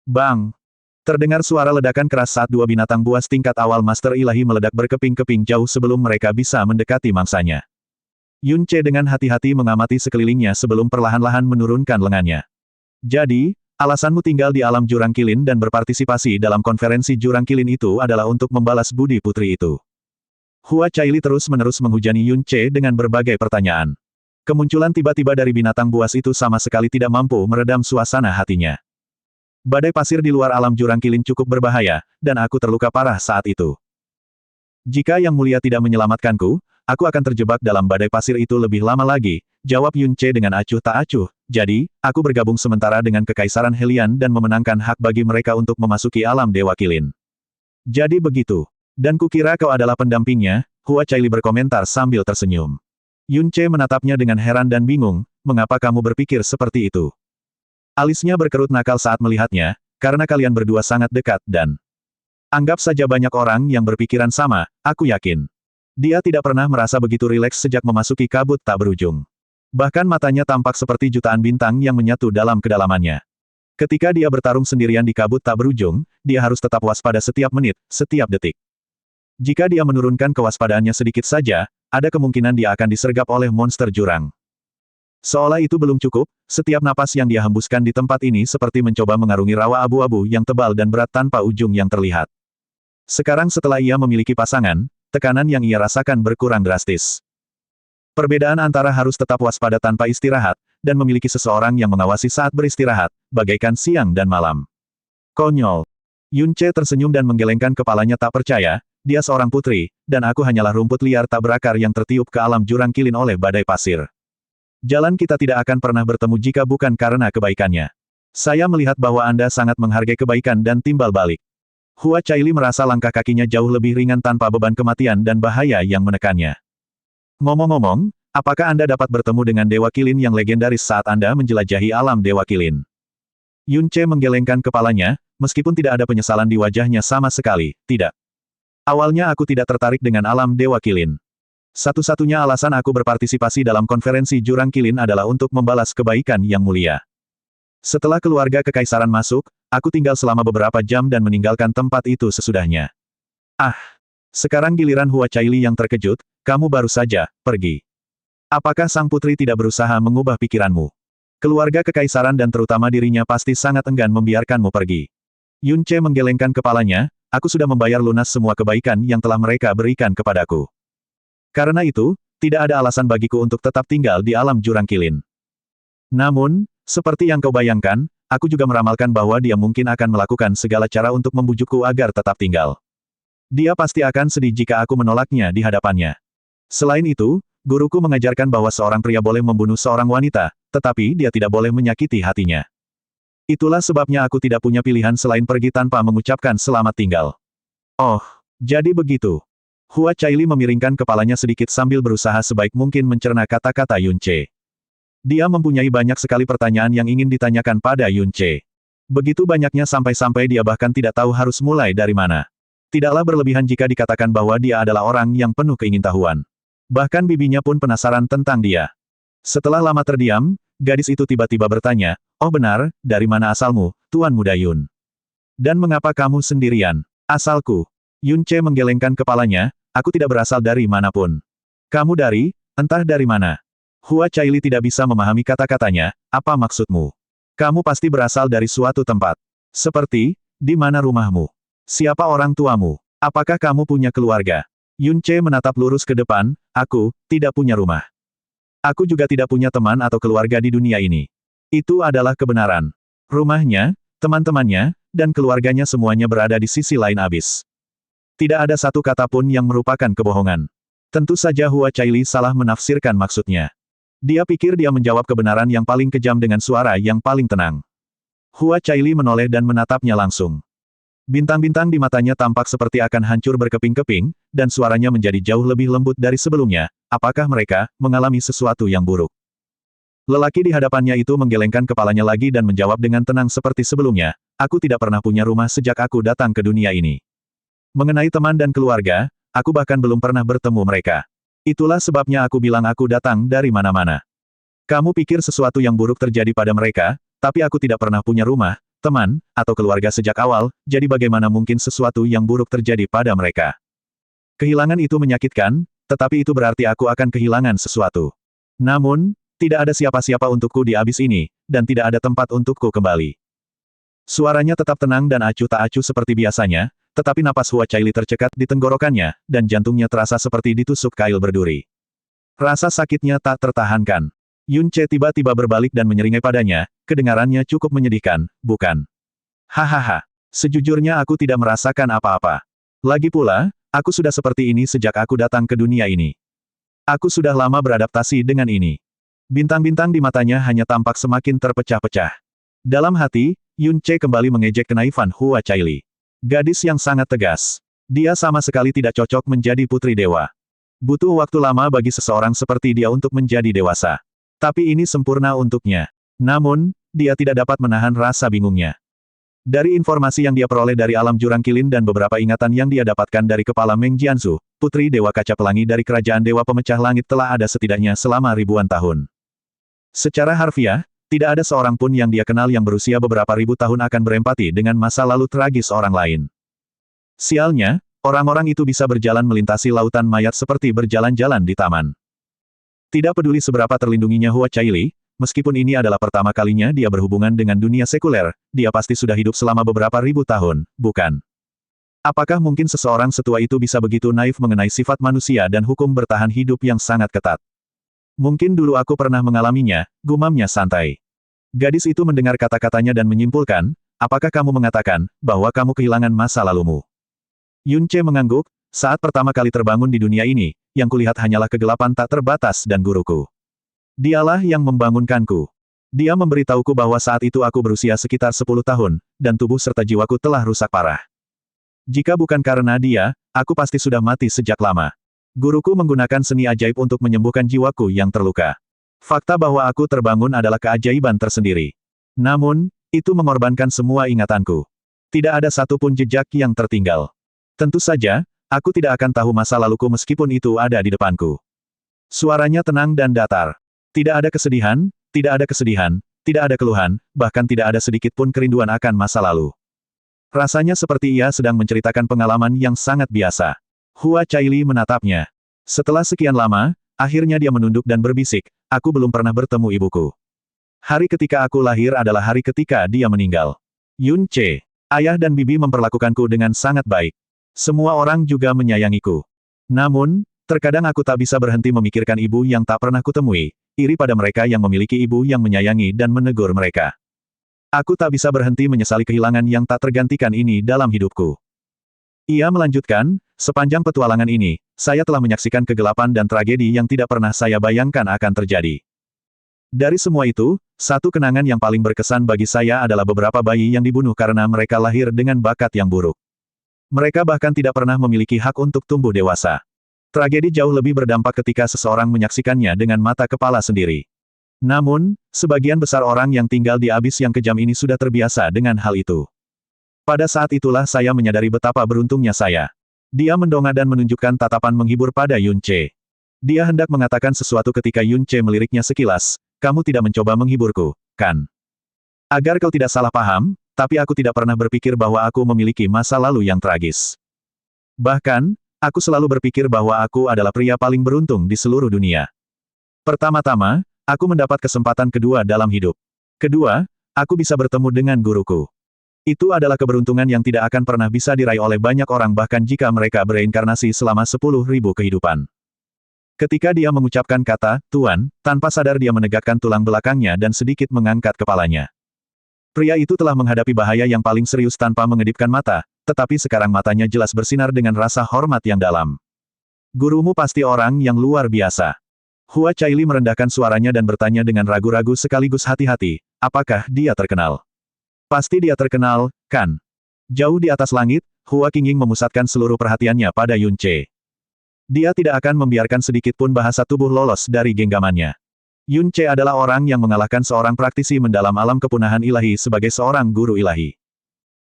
Bang! Terdengar suara ledakan keras saat dua binatang buas tingkat awal Master Ilahi meledak berkeping-keping jauh sebelum mereka bisa mendekati mangsanya. Yun Ce dengan hati-hati mengamati sekelilingnya sebelum perlahan-lahan menurunkan lengannya. Jadi, alasanmu tinggal di alam jurang kilin dan berpartisipasi dalam konferensi jurang kilin itu adalah untuk membalas budi putri itu. Hua Caili terus-menerus menghujani Yun Ce dengan berbagai pertanyaan. Kemunculan tiba-tiba dari binatang buas itu sama sekali tidak mampu meredam suasana hatinya. Badai pasir di luar alam jurang kilin cukup berbahaya, dan aku terluka parah saat itu. Jika Yang Mulia tidak menyelamatkanku, aku akan terjebak dalam badai pasir itu lebih lama lagi, jawab Yun Ce dengan acuh tak acuh. Jadi, aku bergabung sementara dengan Kekaisaran Helian dan memenangkan hak bagi mereka untuk memasuki alam Dewa Kilin. Jadi begitu. Dan kukira kau adalah pendampingnya, Hua Caili berkomentar sambil tersenyum. Yun Ce menatapnya dengan heran dan bingung, mengapa kamu berpikir seperti itu? Alisnya berkerut nakal saat melihatnya, karena kalian berdua sangat dekat dan... Anggap saja banyak orang yang berpikiran sama, aku yakin. Dia tidak pernah merasa begitu rileks sejak memasuki kabut tak berujung. Bahkan matanya tampak seperti jutaan bintang yang menyatu dalam kedalamannya. Ketika dia bertarung sendirian di kabut tak berujung, dia harus tetap waspada setiap menit, setiap detik. Jika dia menurunkan kewaspadaannya sedikit saja, ada kemungkinan dia akan disergap oleh monster jurang. Seolah itu belum cukup, setiap napas yang dia hembuskan di tempat ini seperti mencoba mengarungi rawa abu-abu yang tebal dan berat tanpa ujung yang terlihat. Sekarang setelah ia memiliki pasangan, tekanan yang ia rasakan berkurang drastis. Perbedaan antara harus tetap waspada tanpa istirahat, dan memiliki seseorang yang mengawasi saat beristirahat, bagaikan siang dan malam. Konyol. Yun Che tersenyum dan menggelengkan kepalanya tak percaya, dia seorang putri, dan aku hanyalah rumput liar tak berakar yang tertiup ke alam jurang kilin oleh badai pasir. Jalan kita tidak akan pernah bertemu jika bukan karena kebaikannya. Saya melihat bahwa Anda sangat menghargai kebaikan dan timbal balik. Hua Caili merasa langkah kakinya jauh lebih ringan tanpa beban kematian dan bahaya yang menekannya. Ngomong-ngomong, apakah Anda dapat bertemu dengan Dewa Kilin yang legendaris saat Anda menjelajahi alam Dewa Kilin? Yun Che menggelengkan kepalanya, meskipun tidak ada penyesalan di wajahnya sama sekali, tidak. Awalnya aku tidak tertarik dengan alam Dewa Kilin. Satu-satunya alasan aku berpartisipasi dalam konferensi Jurang Kilin adalah untuk membalas kebaikan yang mulia. Setelah keluarga kekaisaran masuk, aku tinggal selama beberapa jam dan meninggalkan tempat itu sesudahnya. Ah! Sekarang giliran Hua Caili yang terkejut, kamu baru saja pergi. Apakah sang putri tidak berusaha mengubah pikiranmu? Keluarga kekaisaran dan terutama dirinya pasti sangat enggan membiarkanmu pergi. Yun Che menggelengkan kepalanya, aku sudah membayar lunas semua kebaikan yang telah mereka berikan kepadaku. Karena itu, tidak ada alasan bagiku untuk tetap tinggal di alam Jurang Kilin. Namun, seperti yang kau bayangkan, aku juga meramalkan bahwa dia mungkin akan melakukan segala cara untuk membujukku agar tetap tinggal. Dia pasti akan sedih jika aku menolaknya di hadapannya. Selain itu, guruku mengajarkan bahwa seorang pria boleh membunuh seorang wanita, tetapi dia tidak boleh menyakiti hatinya. Itulah sebabnya aku tidak punya pilihan selain pergi tanpa mengucapkan selamat tinggal. Oh, jadi begitu. Hua Caili memiringkan kepalanya sedikit sambil berusaha sebaik mungkin mencerna kata-kata Yun Che. Dia mempunyai banyak sekali pertanyaan yang ingin ditanyakan pada Yun Che. Begitu banyaknya sampai-sampai dia bahkan tidak tahu harus mulai dari mana. Tidaklah berlebihan jika dikatakan bahwa dia adalah orang yang penuh keingintahuan. Bahkan bibinya pun penasaran tentang dia. Setelah lama terdiam, gadis itu tiba-tiba bertanya, "Oh benar, dari mana asalmu, Tuan Muda Yun? Dan mengapa kamu sendirian?" "Asalku." Yun Che menggelengkan kepalanya, "Aku tidak berasal dari manapun." "Kamu dari, entah dari mana?" Hua Caili tidak bisa memahami kata-katanya, "Apa maksudmu? Kamu pasti berasal dari suatu tempat. Seperti, di mana rumahmu? Siapa orang tuamu? Apakah kamu punya keluarga?" Yun Che menatap lurus ke depan, "Aku, tidak punya rumah. Aku juga tidak punya teman atau keluarga di dunia ini." Itu adalah kebenaran. Rumahnya, teman-temannya, dan keluarganya semuanya berada di sisi lain abis. Tidak ada satu kata pun yang merupakan kebohongan. Tentu saja Hua Caili salah menafsirkan maksudnya. Dia pikir dia menjawab kebenaran yang paling kejam dengan suara yang paling tenang. Hua Caili menoleh dan menatapnya langsung. Bintang-bintang di matanya tampak seperti akan hancur berkeping-keping, dan suaranya menjadi jauh lebih lembut dari sebelumnya. Apakah mereka mengalami sesuatu yang buruk? Lelaki di hadapannya itu menggelengkan kepalanya lagi dan menjawab dengan tenang seperti sebelumnya, "Aku tidak pernah punya rumah sejak aku datang ke dunia ini. Mengenai teman dan keluarga, aku bahkan belum pernah bertemu mereka. Itulah sebabnya aku bilang aku datang dari mana-mana. Kamu pikir sesuatu yang buruk terjadi pada mereka, tapi aku tidak pernah punya rumah, teman, atau keluarga sejak awal, jadi bagaimana mungkin sesuatu yang buruk terjadi pada mereka? Kehilangan itu menyakitkan, tetapi itu berarti aku akan kehilangan sesuatu. Namun, tidak ada siapa-siapa untukku di abis ini, dan tidak ada tempat untukku kembali." Suaranya tetap tenang dan acuh tak acuh seperti biasanya, tetapi napas Hua Caili tercekat di tenggorokannya, dan jantungnya terasa seperti ditusuk kail berduri. Rasa sakitnya tak tertahankan. Yun Che tiba-tiba berbalik dan menyeringai padanya, kedengarannya cukup menyedihkan, bukan? Hahaha. Sejujurnya aku tidak merasakan apa-apa. Lagi pula, aku sudah seperti ini sejak aku datang ke dunia ini. Aku sudah lama beradaptasi dengan ini. Bintang-bintang di matanya hanya tampak semakin terpecah-pecah. Dalam hati, Yun Che kembali mengejek kenaifan Hua Caili. Gadis yang sangat tegas. Dia sama sekali tidak cocok menjadi putri dewa. Butuh waktu lama bagi seseorang seperti dia untuk menjadi dewasa. Tapi ini sempurna untuknya. Namun, dia tidak dapat menahan rasa bingungnya. Dari informasi yang dia peroleh dari alam Jurang Kilin dan beberapa ingatan yang dia dapatkan dari kepala Meng Jianzu, putri Dewa Kaca Pelangi dari Kerajaan Dewa Pemecah Langit telah ada setidaknya selama ribuan tahun. Secara harfiah, tidak ada seorang pun yang dia kenal yang berusia beberapa ribu tahun akan berempati dengan masa lalu tragis orang lain. Sialnya, orang-orang itu bisa berjalan melintasi lautan mayat seperti berjalan-jalan di taman. Tidak peduli seberapa terlindunginya Hua Caili, meskipun ini adalah pertama kalinya dia berhubungan dengan dunia sekuler, dia pasti sudah hidup selama beberapa ribu tahun, bukan? Apakah mungkin seseorang setua itu bisa begitu naif mengenai sifat manusia dan hukum bertahan hidup yang sangat ketat? Mungkin dulu aku pernah mengalaminya, gumamnya santai. Gadis itu mendengar kata-katanya dan menyimpulkan, apakah kamu mengatakan, bahwa kamu kehilangan masa lalumu? Yun Ce mengangguk, saat pertama kali terbangun di dunia ini, yang kulihat hanyalah kegelapan tak terbatas dan guruku. Dialah yang membangunkanku. Dia memberitahuku bahwa saat itu aku berusia sekitar 10 tahun, dan tubuh serta jiwaku telah rusak parah. Jika bukan karena dia, aku pasti sudah mati sejak lama. Guruku menggunakan seni ajaib untuk menyembuhkan jiwaku yang terluka. Fakta bahwa aku terbangun adalah keajaiban tersendiri. Namun, itu mengorbankan semua ingatanku. Tidak ada satupun jejak yang tertinggal. Tentu saja, aku tidak akan tahu masa laluku meskipun itu ada di depanku. Suaranya tenang dan datar. Tidak ada kesedihan, tidak ada kesedihan, tidak ada keluhan, bahkan tidak ada sedikit pun kerinduan akan masa lalu. Rasanya seperti ia sedang menceritakan pengalaman yang sangat biasa. Hua Caili menatapnya. Setelah sekian lama, akhirnya dia menunduk dan berbisik, aku belum pernah bertemu ibuku. Hari ketika aku lahir adalah hari ketika dia meninggal. Yun Ce, ayah dan bibi memperlakukanku dengan sangat baik. Semua orang juga menyayangiku. Namun, terkadang aku tak bisa berhenti memikirkan ibu yang tak pernah kutemui, iri pada mereka yang memiliki ibu yang menyayangi dan menegur mereka. Aku tak bisa berhenti menyesali kehilangan yang tak tergantikan ini dalam hidupku. Ia melanjutkan, sepanjang petualangan ini, saya telah menyaksikan kegelapan dan tragedi yang tidak pernah saya bayangkan akan terjadi. Dari semua itu, satu kenangan yang paling berkesan bagi saya adalah beberapa bayi yang dibunuh karena mereka lahir dengan bakat yang buruk. Mereka bahkan tidak pernah memiliki hak untuk tumbuh dewasa. Tragedi jauh lebih berdampak ketika seseorang menyaksikannya dengan mata kepala sendiri. Namun, sebagian besar orang yang tinggal di abis yang kejam ini sudah terbiasa dengan hal itu. Pada saat itulah saya menyadari betapa beruntungnya saya. Dia mendongak dan menunjukkan tatapan menghibur pada Yun Ce. Dia hendak mengatakan sesuatu ketika Yun Ce meliriknya sekilas, kamu tidak mencoba menghiburku, kan? Agar kau tidak salah paham, tapi aku tidak pernah berpikir bahwa aku memiliki masa lalu yang tragis. Bahkan, aku selalu berpikir bahwa aku adalah pria paling beruntung di seluruh dunia. Pertama-tama, aku mendapat kesempatan kedua dalam hidup. Kedua, aku bisa bertemu dengan guruku. Itu adalah keberuntungan yang tidak akan pernah bisa diraih oleh banyak orang bahkan jika mereka bereinkarnasi selama 10.000 kehidupan. Ketika dia mengucapkan kata, Tuan, tanpa sadar dia menegakkan tulang belakangnya dan sedikit mengangkat kepalanya. Pria itu telah menghadapi bahaya yang paling serius tanpa mengedipkan mata, tetapi sekarang matanya jelas bersinar dengan rasa hormat yang dalam. Gurumu pasti orang yang luar biasa. Hua Caili merendahkan suaranya dan bertanya dengan ragu-ragu sekaligus hati-hati, apakah dia terkenal? Pasti dia terkenal, kan? Jauh di atas langit, Hua Qingying memusatkan seluruh perhatiannya pada Yun Ce. Dia tidak akan membiarkan sedikit pun bahasa tubuh lolos dari genggamannya. Yun Ce adalah orang yang mengalahkan seorang praktisi mendalam alam kepunahan ilahi sebagai seorang guru ilahi.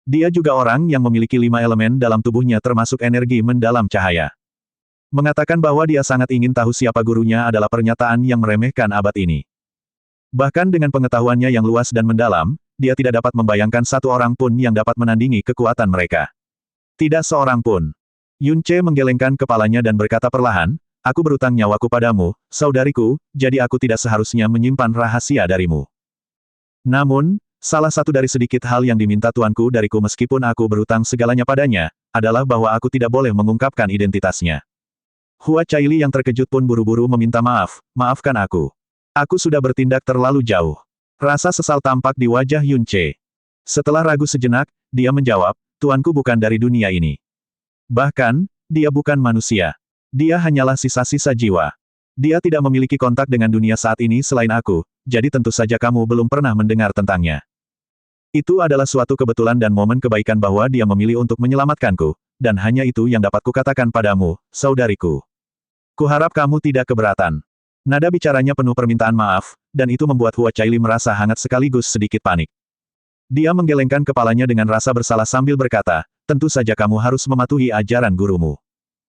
Dia juga orang yang memiliki 5 elemen dalam tubuhnya termasuk energi mendalam cahaya. Mengatakan bahwa dia sangat ingin tahu siapa gurunya adalah pernyataan yang meremehkan abad ini. Bahkan dengan pengetahuannya yang luas dan mendalam, dia tidak dapat membayangkan satu orang pun yang dapat menandingi kekuatan mereka. Tidak seorang pun. Yun Ce menggelengkan kepalanya dan berkata perlahan, aku berutang nyawaku padamu, saudariku, jadi aku tidak seharusnya menyimpan rahasia darimu. Namun, salah satu dari sedikit hal yang diminta tuanku dariku meskipun aku berutang segalanya padanya, adalah bahwa aku tidak boleh mengungkapkan identitasnya. Hua Caili yang terkejut pun buru-buru meminta maaf, maafkan aku. Aku sudah bertindak terlalu jauh. Rasa sesal tampak di wajah Yun Ce. Setelah ragu sejenak, dia menjawab, tuanku bukan dari dunia ini. Bahkan, dia bukan manusia. Dia hanyalah sisa-sisa jiwa. Dia tidak memiliki kontak dengan dunia saat ini selain aku, jadi tentu saja kamu belum pernah mendengar tentangnya. Itu adalah suatu kebetulan dan momen kebaikan bahwa dia memilih untuk menyelamatkanku, dan hanya itu yang dapat kukatakan padamu, saudariku. Kuharap kamu tidak keberatan. Nada bicaranya penuh permintaan maaf, dan itu membuat Hua Caili merasa hangat sekaligus sedikit panik. Dia menggelengkan kepalanya dengan rasa bersalah sambil berkata, tentu saja kamu harus mematuhi ajaran gurumu.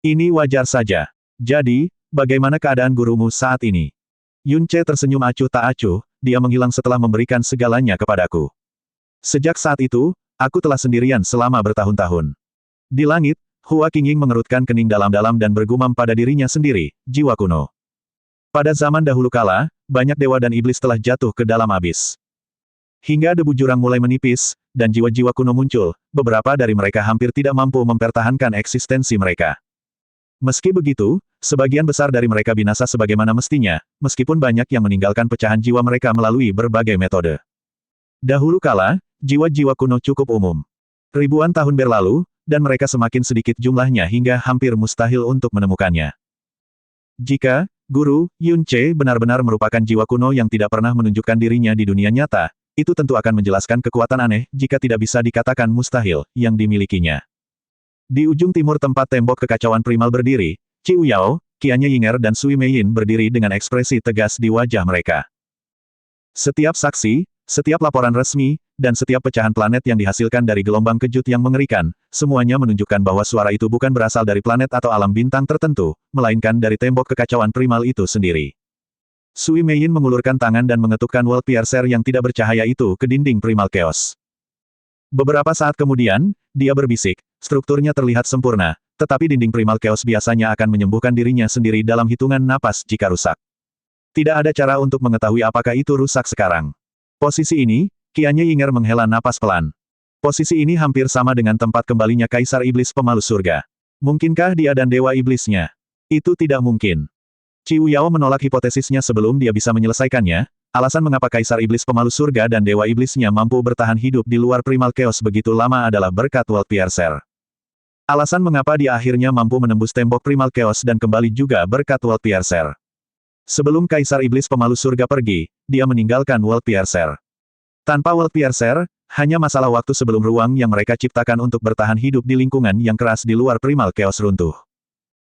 Ini wajar saja. Jadi, bagaimana keadaan gurumu saat ini? Yun Ce tersenyum acuh tak acuh, dia menghilang setelah memberikan segalanya kepadaku. Sejak saat itu, aku telah sendirian selama bertahun-tahun. Di langit, Hua Qingying mengerutkan kening dalam-dalam dan bergumam pada dirinya sendiri, jiwa kuno. Pada zaman dahulu kala, banyak dewa dan iblis telah jatuh ke dalam abis. Hingga debu jurang mulai menipis, dan jiwa-jiwa kuno muncul, beberapa dari mereka hampir tidak mampu mempertahankan eksistensi mereka. Meski begitu, sebagian besar dari mereka binasa sebagaimana mestinya, meskipun banyak yang meninggalkan pecahan jiwa mereka melalui berbagai metode. Dahulu kala, jiwa-jiwa kuno cukup umum. Ribuan tahun berlalu, dan mereka semakin sedikit jumlahnya hingga hampir mustahil untuk menemukannya. Jika Guru Yun Ce benar-benar merupakan jiwa kuno yang tidak pernah menunjukkan dirinya di dunia nyata, itu tentu akan menjelaskan kekuatan aneh, jika tidak bisa dikatakan mustahil, yang dimilikinya. Di ujung timur tempat tembok kekacauan primal berdiri, Qiu Yao, Qianye Yinger dan Sui Meiyin berdiri dengan ekspresi tegas di wajah mereka. Setiap saksi, setiap laporan resmi, dan setiap pecahan planet yang dihasilkan dari gelombang kejut yang mengerikan, semuanya menunjukkan bahwa suara itu bukan berasal dari planet atau alam bintang tertentu, melainkan dari tembok kekacauan primal itu sendiri. Sui Meiyin mengulurkan tangan dan mengetukkan World Piercer yang tidak bercahaya itu ke dinding primal chaos. Beberapa saat kemudian, dia berbisik, strukturnya terlihat sempurna, tetapi dinding primal chaos biasanya akan menyembuhkan dirinya sendiri dalam hitungan napas jika rusak. Tidak ada cara untuk mengetahui apakah itu rusak sekarang. Posisi ini, Qianye Yinger menghela napas pelan. Posisi ini hampir sama dengan tempat kembalinya Kaisar Iblis Pemalu Surga. Mungkinkah dia dan Dewa Iblisnya? Itu tidak mungkin. Qiu Yao menolak hipotesisnya sebelum dia bisa menyelesaikannya, alasan mengapa Kaisar Iblis Pemalu Surga dan Dewa Iblisnya mampu bertahan hidup di luar Primal Chaos begitu lama adalah berkat World Piercer. Alasan mengapa dia akhirnya mampu menembus tembok Primal Chaos dan kembali juga berkat World Piercer. Sebelum Kaisar Iblis Pemalu Surga pergi, dia meninggalkan World Piercer. Tanpa World Piercer, hanya masalah waktu sebelum ruang yang mereka ciptakan untuk bertahan hidup di lingkungan yang keras di luar Primal Chaos runtuh.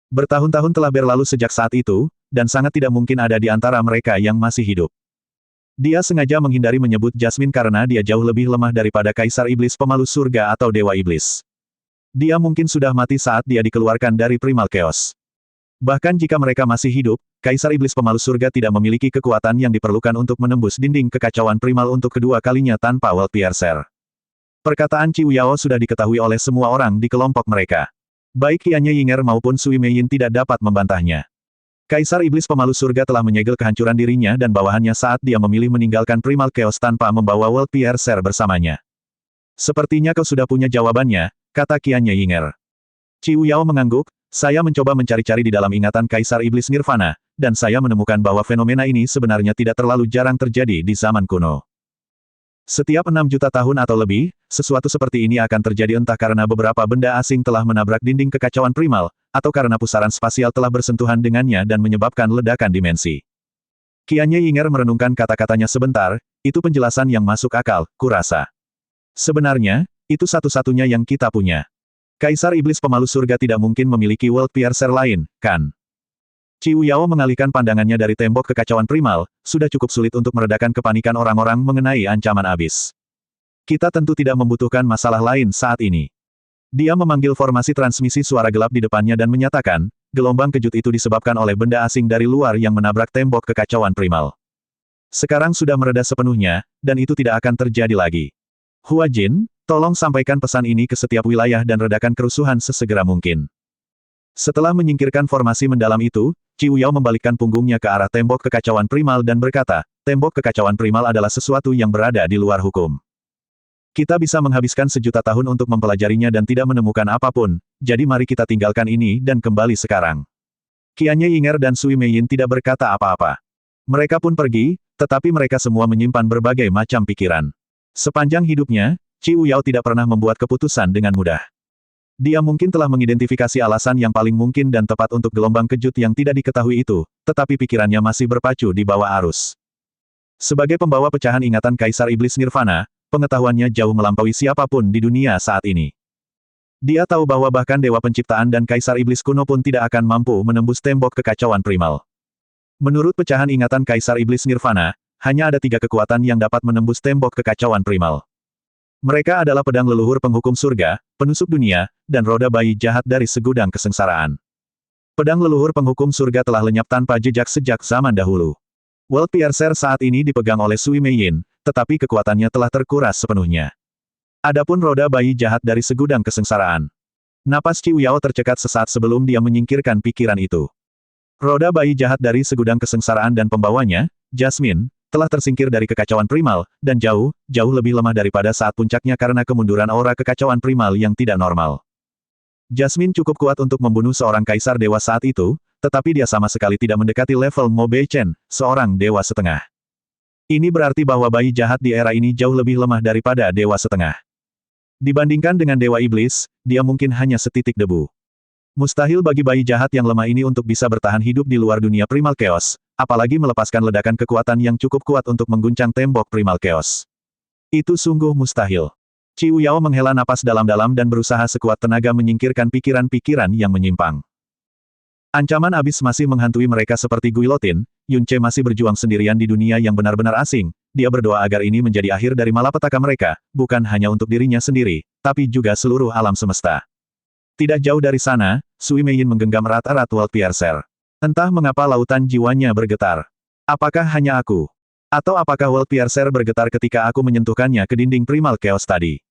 Bertahun-tahun telah berlalu sejak saat itu, dan sangat tidak mungkin ada di antara mereka yang masih hidup. Dia sengaja menghindari menyebut Jasmine karena dia jauh lebih lemah daripada Kaisar Iblis Pemalu Surga atau Dewa Iblis. Dia mungkin sudah mati saat dia dikeluarkan dari Primal Chaos. Bahkan jika mereka masih hidup, Kaisar Iblis Pemalu Surga tidak memiliki kekuatan yang diperlukan untuk menembus dinding kekacauan primal untuk kedua kalinya tanpa World Piercer. Perkataan Qiu Yao sudah diketahui oleh semua orang di kelompok mereka. Baik Qianye Yinger maupun Sui Meiyin tidak dapat membantahnya. Kaisar Iblis Pemalu Surga telah menyegel kehancuran dirinya dan bawahannya saat dia memilih meninggalkan Primal Chaos tanpa membawa World Piercer bersamanya. Sepertinya kau sudah punya jawabannya, kata Qianye Yinger. Qiu Yao mengangguk. Saya mencoba mencari-cari di dalam ingatan Kaisar Iblis Nirvana, dan saya menemukan bahwa fenomena ini sebenarnya tidak terlalu jarang terjadi di zaman kuno. Setiap 6 juta tahun atau lebih, sesuatu seperti ini akan terjadi entah karena beberapa benda asing telah menabrak dinding kekacauan primal, atau karena pusaran spasial telah bersentuhan dengannya dan menyebabkan ledakan dimensi. Qianye Yinger merenungkan kata-katanya sebentar, itu penjelasan yang masuk akal, kurasa. Sebenarnya, itu satu-satunya yang kita punya. Kaisar Iblis Pemalu Surga tidak mungkin memiliki World Piercer lain, kan? Qiu Yao mengalihkan pandangannya dari tembok kekacauan primal, sudah cukup sulit untuk meredakan kepanikan orang-orang mengenai ancaman abis. Kita tentu tidak membutuhkan masalah lain saat ini. Dia memanggil formasi transmisi suara gelap di depannya dan menyatakan, gelombang kejut itu disebabkan oleh benda asing dari luar yang menabrak tembok kekacauan primal. Sekarang sudah mereda sepenuhnya, dan itu tidak akan terjadi lagi. Hua Jin, tolong sampaikan pesan ini ke setiap wilayah dan redakan kerusuhan sesegera mungkin. Setelah menyingkirkan formasi mendalam itu, Qiu Yao membalikkan punggungnya ke arah tembok kekacauan primal dan berkata, tembok kekacauan primal adalah sesuatu yang berada di luar hukum. Kita bisa menghabiskan sejuta tahun untuk mempelajarinya dan tidak menemukan apapun, jadi mari kita tinggalkan ini dan kembali sekarang. Qianye Yinger dan Sui Meiyin tidak berkata apa-apa. Mereka pun pergi, tetapi mereka semua menyimpan berbagai macam pikiran. Sepanjang hidupnya, Qiu Yao tidak pernah membuat keputusan dengan mudah. Dia mungkin telah mengidentifikasi alasan yang paling mungkin dan tepat untuk gelombang kejut yang tidak diketahui itu, tetapi pikirannya masih berpacu di bawah arus. Sebagai pembawa pecahan ingatan Kaisar Iblis Nirvana, pengetahuannya jauh melampaui siapapun di dunia saat ini. Dia tahu bahwa bahkan Dewa Penciptaan dan Kaisar Iblis kuno pun tidak akan mampu menembus tembok kekacauan primal. Menurut pecahan ingatan Kaisar Iblis Nirvana, hanya ada 3 kekuatan yang dapat menembus tembok kekacauan primal. Mereka adalah pedang leluhur penghukum surga, penusuk dunia, dan roda bayi jahat dari segudang kesengsaraan. Pedang leluhur penghukum surga telah lenyap tanpa jejak sejak zaman dahulu. World Piercer saat ini dipegang oleh Sui Meiyin, tetapi kekuatannya telah terkuras sepenuhnya. Adapun roda bayi jahat dari segudang kesengsaraan. Napas Ciu Yao tercekat sesaat sebelum dia menyingkirkan pikiran itu. Roda bayi jahat dari segudang kesengsaraan dan pembawanya, Jasmine, telah tersingkir dari kekacauan primal, dan jauh lebih lemah daripada saat puncaknya karena kemunduran aura kekacauan primal yang tidak normal. Jasmine cukup kuat untuk membunuh seorang kaisar dewa saat itu, tetapi dia sama sekali tidak mendekati level Mo Beichen, seorang dewa setengah. Ini berarti bahwa bayi jahat di era ini jauh lebih lemah daripada dewa setengah. Dibandingkan dengan dewa iblis, dia mungkin hanya setitik debu. Mustahil bagi bayi jahat yang lemah ini untuk bisa bertahan hidup di luar dunia primal chaos, apalagi melepaskan ledakan kekuatan yang cukup kuat untuk mengguncang tembok primal chaos. Itu sungguh mustahil. Ciu Yao menghela napas dalam-dalam dan berusaha sekuat tenaga menyingkirkan pikiran-pikiran yang menyimpang. Ancaman abis masih menghantui mereka seperti guilotin, Yun Ce masih berjuang sendirian di dunia yang benar-benar asing, dia berdoa agar ini menjadi akhir dari malapetaka mereka, bukan hanya untuk dirinya sendiri, tapi juga seluruh alam semesta. Tidak jauh dari sana, Sui Meiyin menggenggam erat-erat World Piercer. Entah mengapa lautan jiwanya bergetar. Apakah hanya aku? Atau apakah World Piercer bergetar ketika aku menyentuhkannya ke dinding primal chaos tadi?